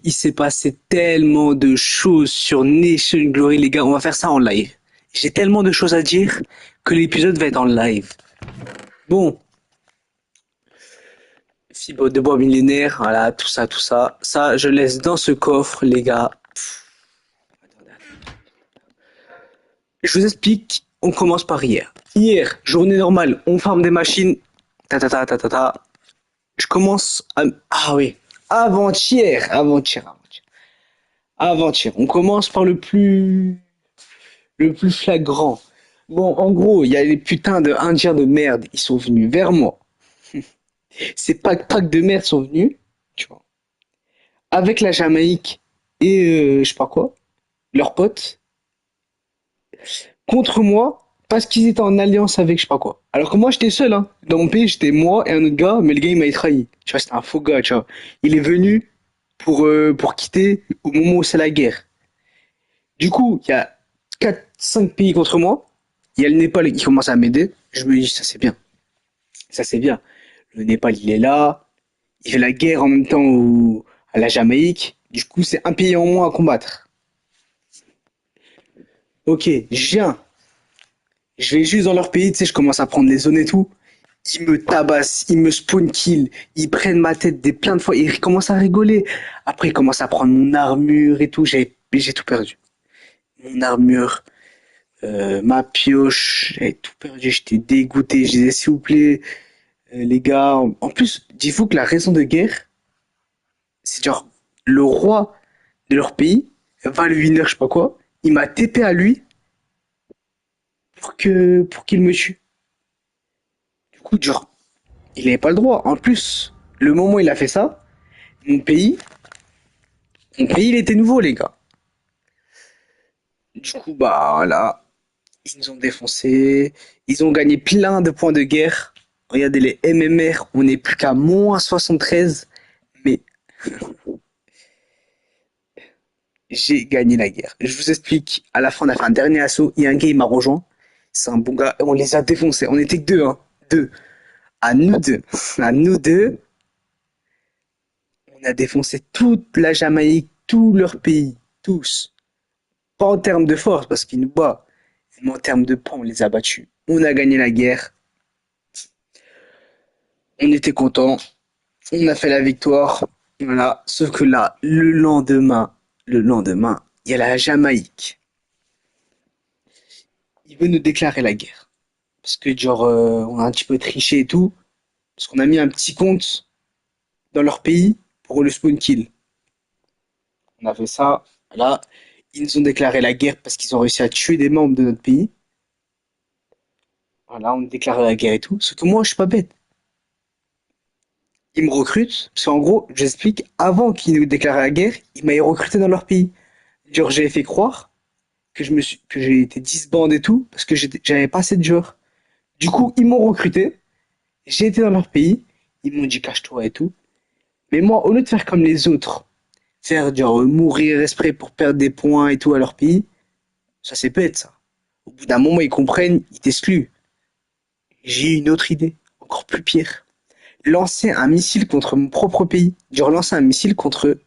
il s'est passé tellement de choses sur Nation Glory, les gars. On va faire ça en live. J'ai tellement de choses à dire que l'épisode va être en live. Bon, fibre de bois millénaire, voilà, tout ça, tout ça. Ça, je laisse dans ce coffre, les gars. Je vous explique. On commence par hier. Hier, journée normale, on farme des machines. Ta ta ta ta ta ta. Je commence à... Ah oui. Avant-hier. On commence par le plus flagrant. Bon, en gros, il y a les putains de Indiens de merde. Ils sont venus vers moi. Ces packs de merde sont venus, tu vois, avec la Jamaïque et je sais pas quoi, leurs potes, contre moi parce qu'ils étaient en alliance avec je sais pas quoi. Alors que moi j'étais seul, hein. Dans mon pays, j'étais moi et un autre gars, mais le gars il m'a trahi. Tu vois, c'était un faux gars, tu vois. Il est venu pour quitter au moment où c'est la guerre. Du coup, il y a quatre cinq pays contre moi. Il y a le Népal qui commence à m'aider. Je me dis, ça c'est bien. Ça c'est bien. Le Népal, il est là. Il fait la guerre en même temps à la Jamaïque. Du coup, c'est un pays en moins à combattre. Ok, je viens. Je vais juste dans leur pays, tu sais, je commence à prendre les zones et tout. Ils me tabassent, ils me spawn kill, ils prennent ma tête des plein de fois, ils commencent à rigoler. Après, ils commencent à prendre mon armure et tout. J'ai tout perdu. Mon armure, ma pioche, j'avais tout perdu. J'étais dégoûté. Je disais, s'il vous plaît, les gars. En plus, dites-vous que la raison de guerre, c'est genre le roi de leur pays, Valwiner, je sais pas quoi, il m'a TP à lui pour qu'il me tue. Du coup, genre, il avait pas le droit. En plus, le moment où il a fait ça, mon pays, mon pays, il était nouveau, les gars. Du coup, bah là, ils nous ont défoncé. Ils ont gagné plein de points de guerre. Regardez les MMR, on n'est plus qu'à moins 73. Mais j'ai gagné la guerre. Je vous explique. À la fin, on a fait un dernier assaut. Il y a un gars, il m'a rejoint. C'est un bon gars. On les a défoncés. On était que deux, hein. Deux. À nous deux. À nous deux, on a défoncé toute la Jamaïque, tout leur pays. Tous. Pas en termes de force, parce qu'ils nous battent. Mais en termes de points, on les a battus. On a gagné la guerre. On était contents. On a fait la victoire. Voilà. Sauf que là, le lendemain, il y a la Jamaïque. Il veut nous déclarer la guerre. Parce que, genre, on a un petit peu triché et tout. Parce qu'on a mis un petit compte dans leur pays pour le spawn kill. On a fait ça. Là, ils nous ont déclaré la guerre parce qu'ils ont réussi à tuer des membres de notre pays. Voilà, on déclare la guerre et tout. Sauf que moi, je suis pas bête. Ils me recrutent. Parce qu'en gros, j'explique, avant qu'ils nous déclarent la guerre, ils m'avaient recruté dans leur pays. Genre, j'avais fait croire que j'ai été disbandé et tout, parce que j'avais pas assez de joueurs. Du coup, ils m'ont recruté. J'ai été dans leur pays. Ils m'ont dit cache-toi et tout. Mais moi, au lieu de faire comme les autres, faire genre mourir exprès pour perdre des points et tout à leur pays, ça c'est bête ça. Au bout d'un moment, ils comprennent, ils t'excluent. J'ai eu une autre idée, encore plus pire. Lancer un missile contre mon propre pays. Genre lancer un missile contre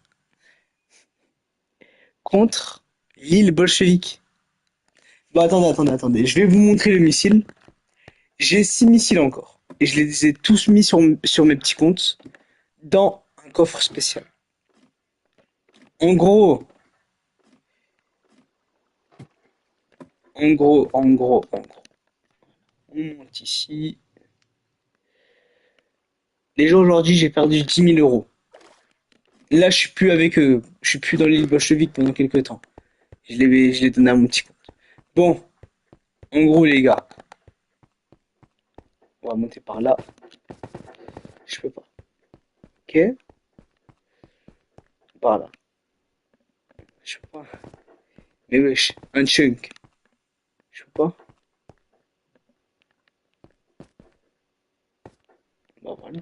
l'île bolchevique. Bon, attendez. Je vais vous montrer le missile. J'ai 6 missiles encore. Et je les ai tous mis sur mes petits comptes dans un coffre spécial. En gros, en gros. On monte ici. Les gens aujourd'hui, j'ai perdu 10 000 euros. Là, je suis plus avec eux. Je suis plus dans l'île bolchevique pendant quelques temps. Je l'ai donné à mon petit compte. Bon, en gros, les gars, on va monter par là. Je peux pas. Ok? Par là. Je peux pas. Mais wesh, un chunk. Je peux pas. Bah voilà.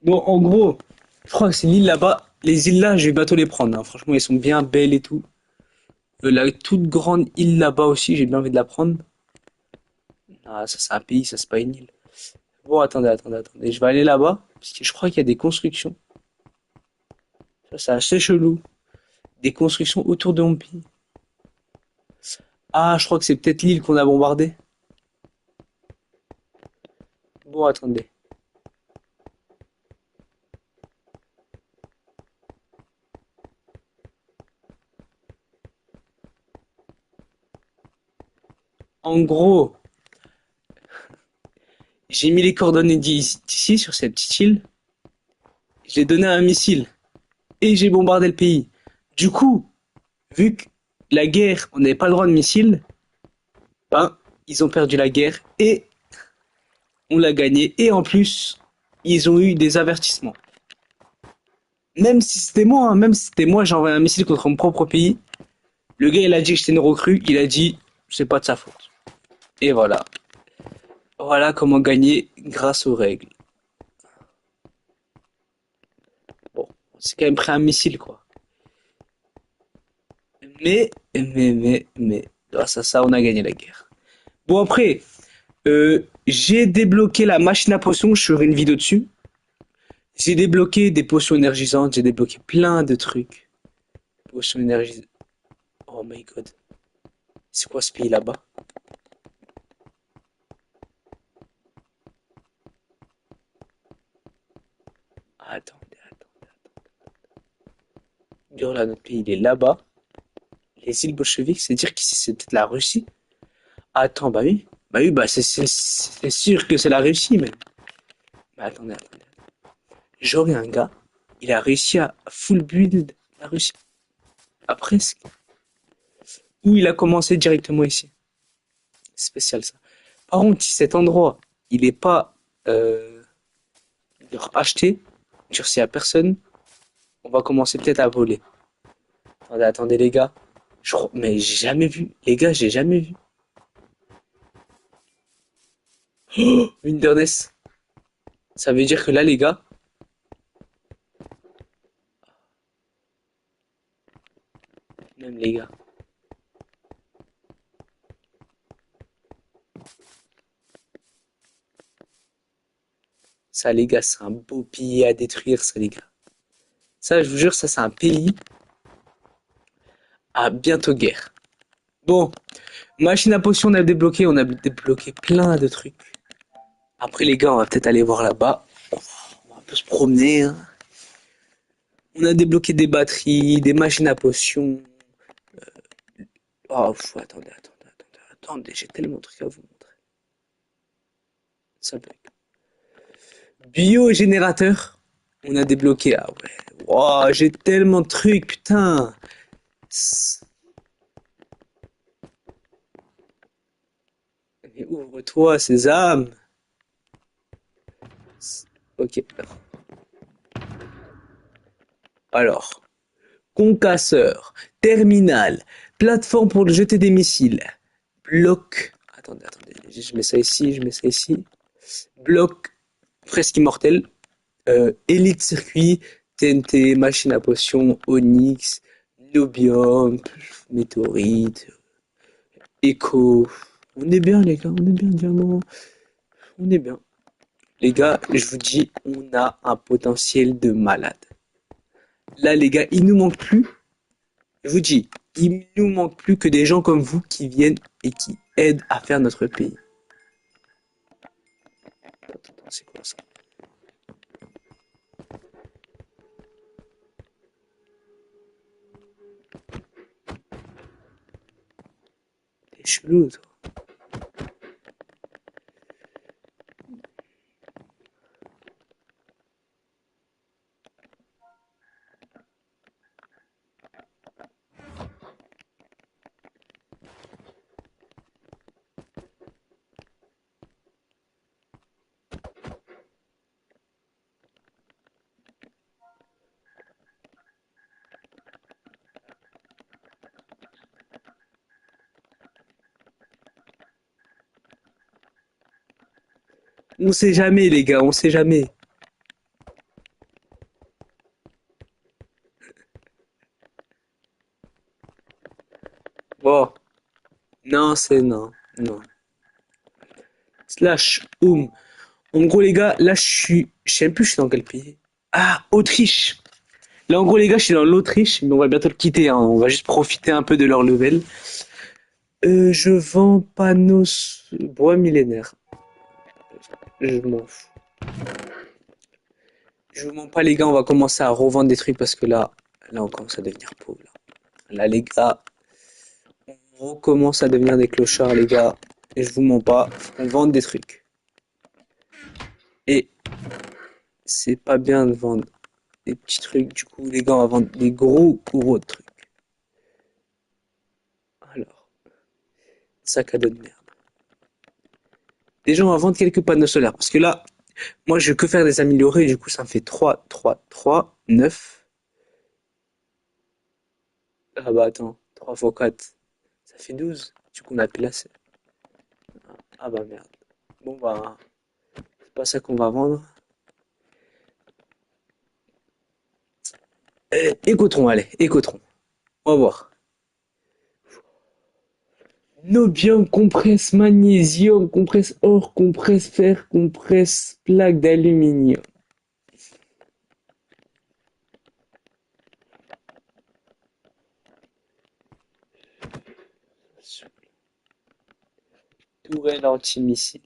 Bon, en gros, je crois que c'est l'île là-bas. Les îles là, je vais bientôt les prendre, hein. Franchement, elles sont bien belles et tout. La toute grande île là-bas aussi, j'ai bien envie de la prendre. Ah, ça c'est un pays, ça c'est pas une île. Bon, attendez. Je vais aller là-bas, parce que je crois qu'il y a des constructions. Ça, c'est assez chelou. Des constructions autour de mon pays. Ah, je crois que c'est peut-être l'île qu'on a bombardée. Bon, attendez. En gros, j'ai mis les coordonnées d'ici sur cette petite île. J'ai donné un missile et j'ai bombardé le pays. Du coup, vu que la guerre, on n'avait pas le droit de missiles, ben, ils ont perdu la guerre et on l'a gagné. Et en plus, ils ont eu des avertissements. Même si c'était moi, hein, même si c'était moi, j'ai envoyé un missile contre mon propre pays. Le gars, il a dit que j'étais une recrue. Il a dit, c'est pas de sa faute. Et voilà. Voilà comment gagner grâce aux règles. Bon, c'est quand même pris un missile, quoi. Mais, grâce à ça, on a gagné la guerre. Bon, après, j'ai débloqué la machine à potions, je ferai une vidéo dessus. J'ai débloqué des potions énergisantes, j'ai débloqué plein de trucs. Potions énergisantes. Oh my god. C'est quoi ce pays là-bas? Attendez. Dur là, notre pays, il est là-bas. Les îles bolcheviques, c'est dire qu'ici c'est peut-être la Russie. Attends, bah oui. Bah oui, bah c'est sûr que c'est la Russie, mais. Mais attendez. J'aurais un gars, il a réussi à full build la Russie. À presque. Ou il a commencé directement ici. C'est spécial ça. Par contre, si cet endroit, il est pas acheté, sur s'il y a personne, on va commencer peut-être à voler. Attendez les gars. Mais j'ai jamais vu. Les gars, j'ai jamais vu. Wilderness. Ça veut dire que là, les gars, même les gars, ça les gars, c'est un beau pays à détruire, ça les gars. Ça, je vous jure, ça c'est un pays à bientôt guerre. Bon, machine à potion, on a débloqué plein de trucs. Après les gars, on va peut-être aller voir là-bas. On va un peu se promener, hein. On a débloqué des batteries, des machines à potion. Oh, attendez, j'ai tellement de trucs à vous montrer. Ça bug. Biogénérateur, on a débloqué. Ah ouais, wow, j'ai tellement de trucs, putain. Mais ouvre-toi, Sésame. Ok. Alors, concasseur, terminal, plateforme pour jeter des missiles, bloc. Attendez, je mets ça ici, je mets ça ici. Bloc presque immortel, élite circuit, TNT, machine à potions, onyx, nobium, météorite, écho. On est bien les gars, on est bien diamant, on est bien. Les gars, je vous dis, on a un potentiel de malade. Là les gars, il nous manque plus. Je vous dis, il nous manque plus que des gens comme vous qui viennent et qui aident à faire notre pays. Attends, c'est quoi ça? T'es chelou, toi. On sait jamais, les gars, on sait jamais. Bon, non, c'est non, non. Slash, En gros, les gars, là, je sais même plus, je suis dans quel pays. Ah, Autriche. Là, en gros, les gars, je suis dans l'Autriche, mais on va bientôt le quitter, hein. On va juste profiter un peu de leur level. Je vends panneaux bois millénaire. Je m'en fous. Je vous mens pas, les gars, on va commencer à revendre des trucs parce que là, on commence à devenir pauvre. Là, les gars, on recommence à devenir des clochards, les gars. Et je vous mens pas, faut qu'on vende des trucs. Et c'est pas bien de vendre des petits trucs. Du coup, les gars, on va vendre des gros trucs. Alors, sac à dos de merde. Déjà, on va vendre quelques panneaux solaires. Parce que là, moi, je veux que faire des améliorés. Du coup, ça me fait 3, 9. Ah bah attends, 3 fois 4, ça fait 12. Du coup, on a placé. Ah bah merde. Bon bah, c'est pas ça qu'on va vendre. Écoutons, allez, écoutons. On va voir. Nobium, compresse magnésium, compresse or, compresse fer, compresse plaque d'aluminium. Tourelle antimissile.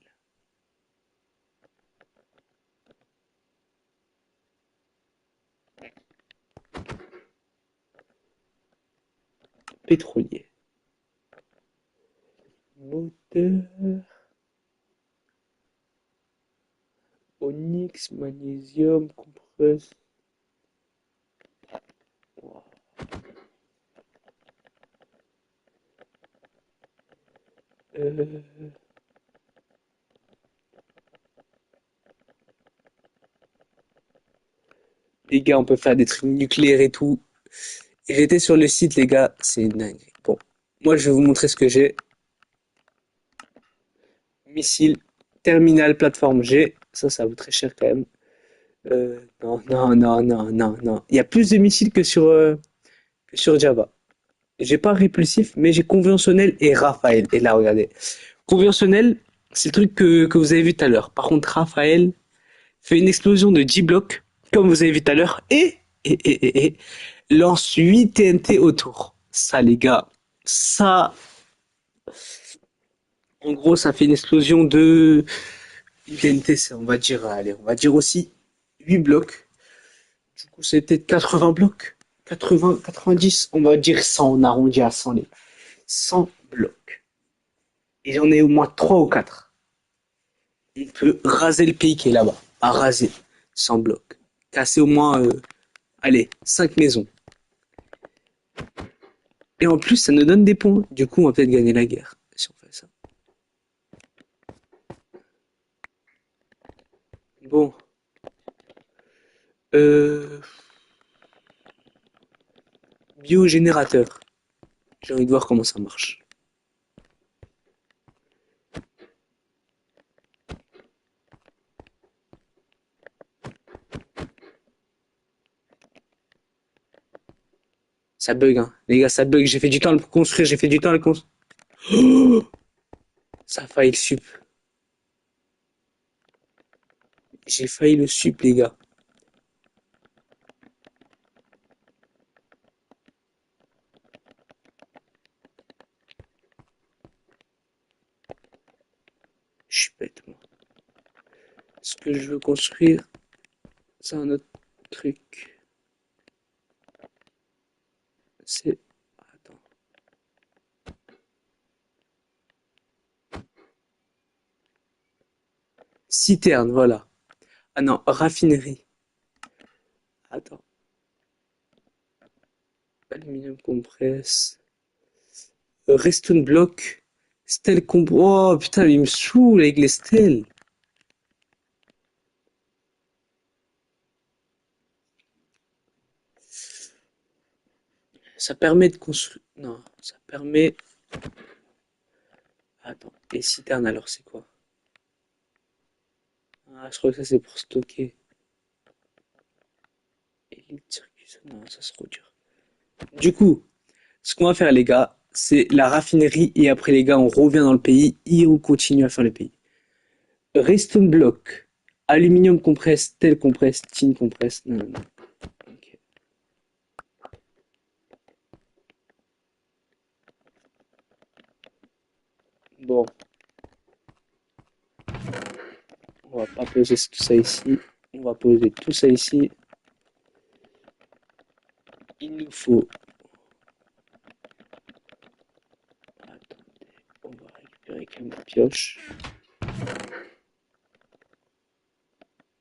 Pétrolier. Moteur. Onyx, magnésium, compresse. Euh, les gars, on peut faire des trucs nucléaires et tout. Et j'étais sur le site, les gars, c'est dingue. Bon, moi, je vais vous montrer ce que j'ai. Missile, terminal, plateforme G. Ça vaut très cher quand même. Non. Il y a plus de missiles que sur Java. J'ai pas répulsif, mais j'ai conventionnel et Raphaël. Et là, regardez. Conventionnel, c'est le truc que vous avez vu tout à l'heure. Par contre, Raphaël fait une explosion de 10 blocs, comme vous avez vu tout à l'heure, et lance 8 TNT autour. Ça, les gars, ça, en gros, ça fait une explosion de TNT, on va dire, allez, on va dire aussi 8 blocs. Du coup, c'est peut-être 80 blocs. 80, 90, on va dire 100, on arrondit à 100 les 100 blocs. Et j'en ai au moins 3 ou 4. On peut raser le pays qui est là-bas. À raser. 100 blocs. Casser au moins, allez, 5 maisons. Et en plus, ça nous donne des points. Du coup, on va peut-être gagner la guerre. Si on fait ça. Bon. Euh, biogénérateur. J'ai envie de voir comment ça marche. Ça bug, hein. Les gars, ça bug. J'ai fait du temps à le construire. J'ai fait du temps à le construire. Oh, ça a failli le sup. J'ai failli le sup, les gars. Je suis bête, moi. Ce que je veux construire, c'est un autre truc. C'est... Attends. Citerne, voilà. Ah non, raffinerie. Attends. Aluminium compresse. Redstone block. Stèle comp... Oh putain, il me saoule avec les stèles. Ça permet de construire... Non, ça permet... Attends, et citerne alors c'est quoi? Ah, je crois que ça c'est pour stocker. Elite circuit, non, ça c'est trop dur. Du coup, ce qu'on va faire les gars, c'est la raffinerie et après les gars, on revient dans le pays et on continue à faire le pays. Redstone block, aluminium compresse, tel compresse, tin compresse. Non. Ok. Bon, on va pas poser tout ça ici. On va poser tout ça ici. Il nous faut... Attendez, on va récupérer quand même la pioche.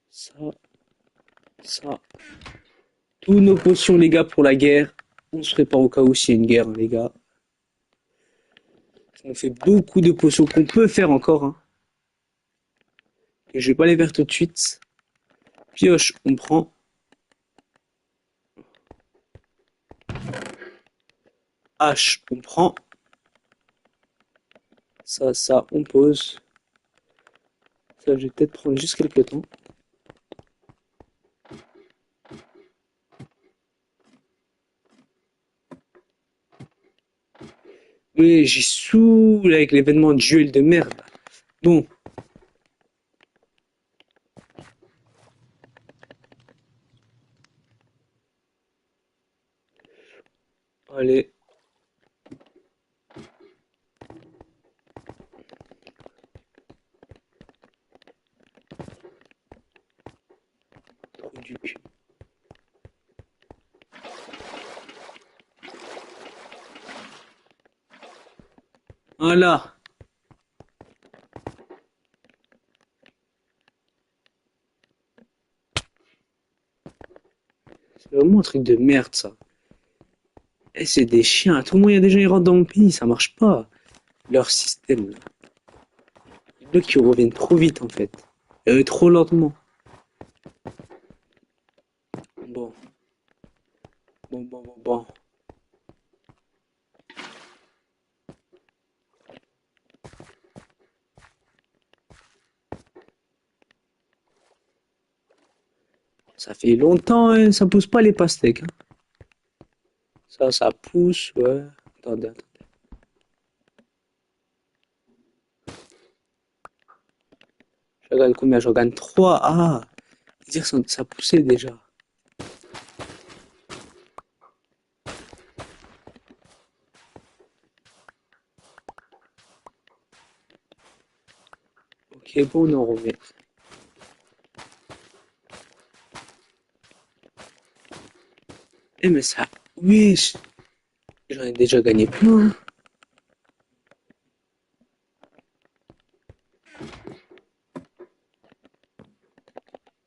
Ça, ça. Tous nos potions, les gars, pour la guerre. On se prépare au cas où s'il y a une guerre, hein, les gars. On fait beaucoup de potions qu'on peut faire encore. Hein. Et je vais pas les faire tout de suite. Pioche, on prend. Hache, on prend. Ça, on pose. Ça, je vais peut-être prendre juste quelques temps. Oui, j'y saoule avec l'événement duel de merde. Bon. Allez. Trou du cul. Voilà. C'est vraiment un truc de merde, ça. Eh, c'est des chiens. À tout moment, il y a des gens qui rentrent dans mon pays. Ça marche pas. Leur système, là. Les blocs qui reviennent trop vite, en fait. Trop lentement. Bon. Bon. Ça fait longtemps, hein. Ça pousse pas les pastèques. Hein. Ça pousse, ouais. Attendez. Je regarde combien, je regarde 3. Ah, dire que ça poussait déjà. Ok, bon, on en revient. Eh, mais ça, oui, j'en ai déjà gagné plein.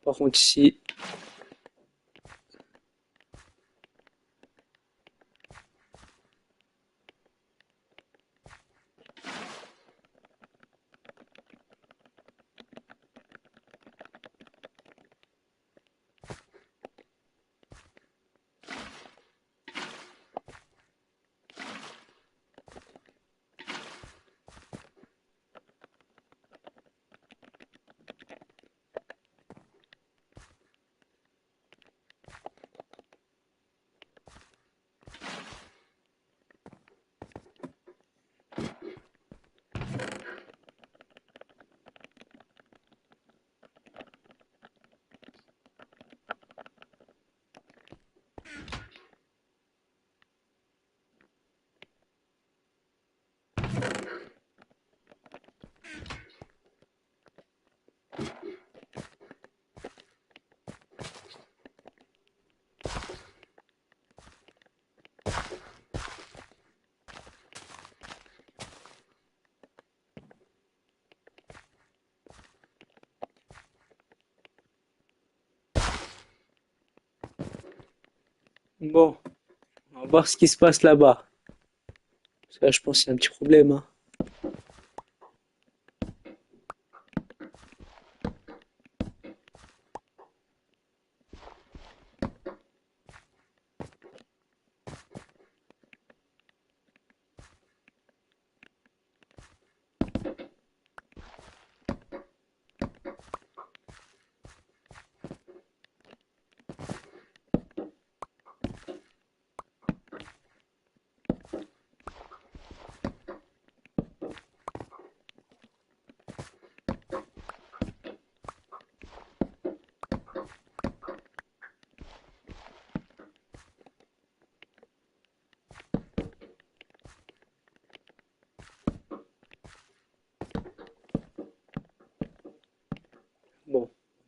Par contre, ici, bon, on va voir ce qui se passe là-bas. Parce que là, je pense qu'il y a un petit problème. Hein.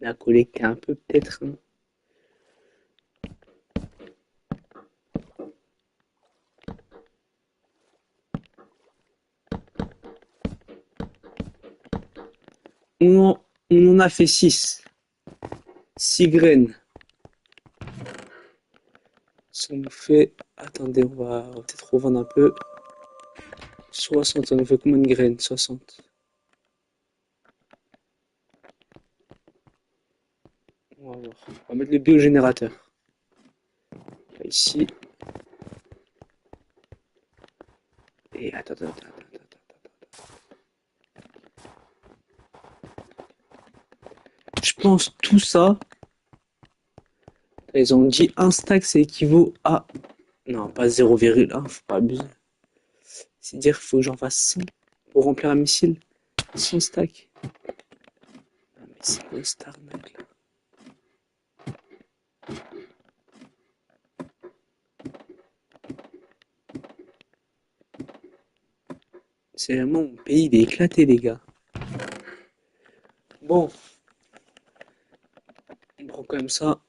On a collecté un peu peut-être, hein. On en a fait 6. 6 graines. Ça nous fait... Attendez, on va peut-être revendre un peu. 60, ça nous fait combien de graines? 60. On va voir. On va mettre le biogénérateur. Là, ici. Et attends. Je pense tout ça. Ils ont dit un stack, ça équivaut à... Non, pas 0,1, faut pas abuser. C'est-à-dire qu'il faut que j'en fasse 100 pour remplir un missile. 100 stacks. Ah, mais c'est quoi cette arnaque là? C'est vraiment mon pays, il est éclaté, les gars. Bon, on prend comme ça.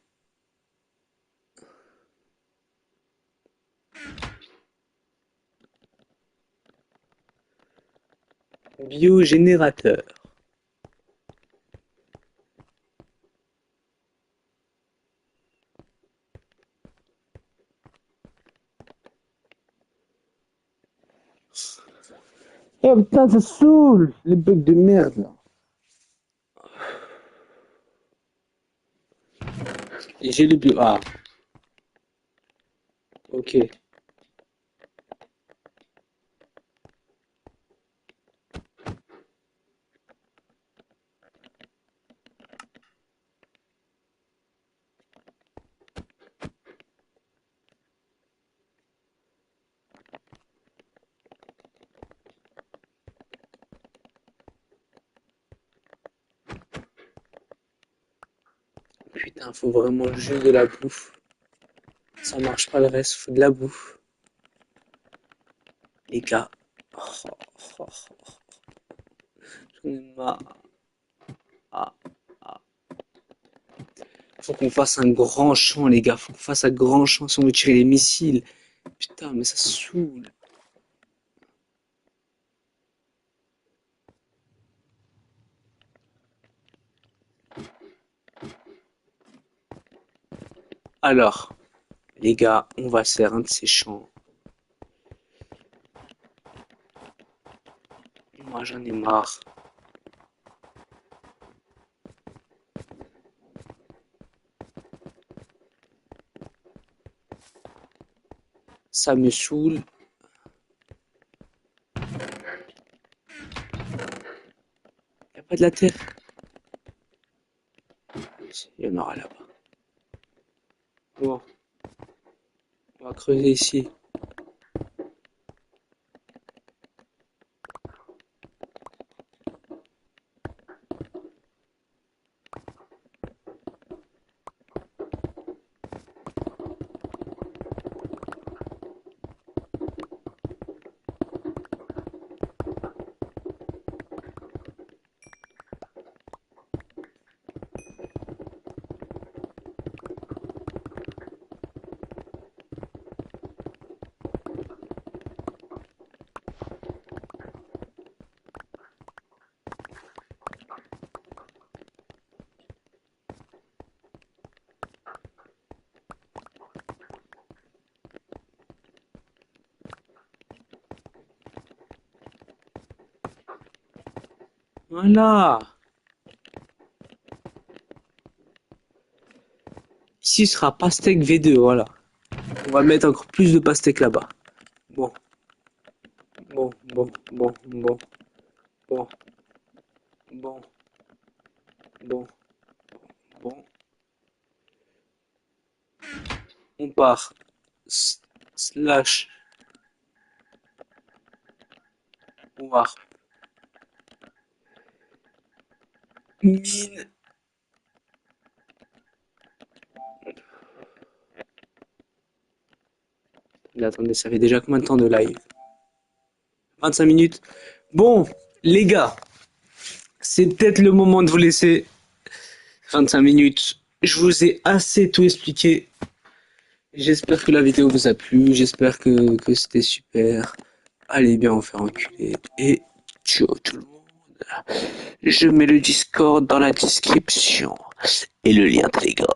Biogénérateur. Oh putain, ça saoule, les bugs de merde là. Et j'ai le bio. Ah, ok. Putain, faut vraiment juste de la bouffe. Ça marche pas le reste, faut de la bouffe. Les gars. Oh, oh, oh. J'en ai marre. Ah, ah. Faut qu'on fasse un grand champ, les gars. Faut qu'on fasse un grand champ si on veut tirer les missiles. Putain, mais ça saoule. Alors, les gars, on va se faire un de ces champs. Moi, j'en ai marre. Ça me saoule. Y a pas de la terre. Il y en aura là-bas. Bon, on va creuser ici. Voilà. Ici sera pastèque V2, voilà. On va mettre encore plus de pastèque là-bas. Bon, bon, bon, bon, bon, bon. On part. Slash. War. Mine. Mais attendez, ça fait déjà combien de temps de live? 25 minutes. Bon, les gars, c'est peut-être le moment de vous laisser. 25 minutes. Je vous ai assez tout expliqué. J'espère que la vidéo vous a plu. J'espère que c'était super. Allez bien vous faire enculer. Et ciao tout le monde. Je mets le Discord dans la description. Et le lien Telegram.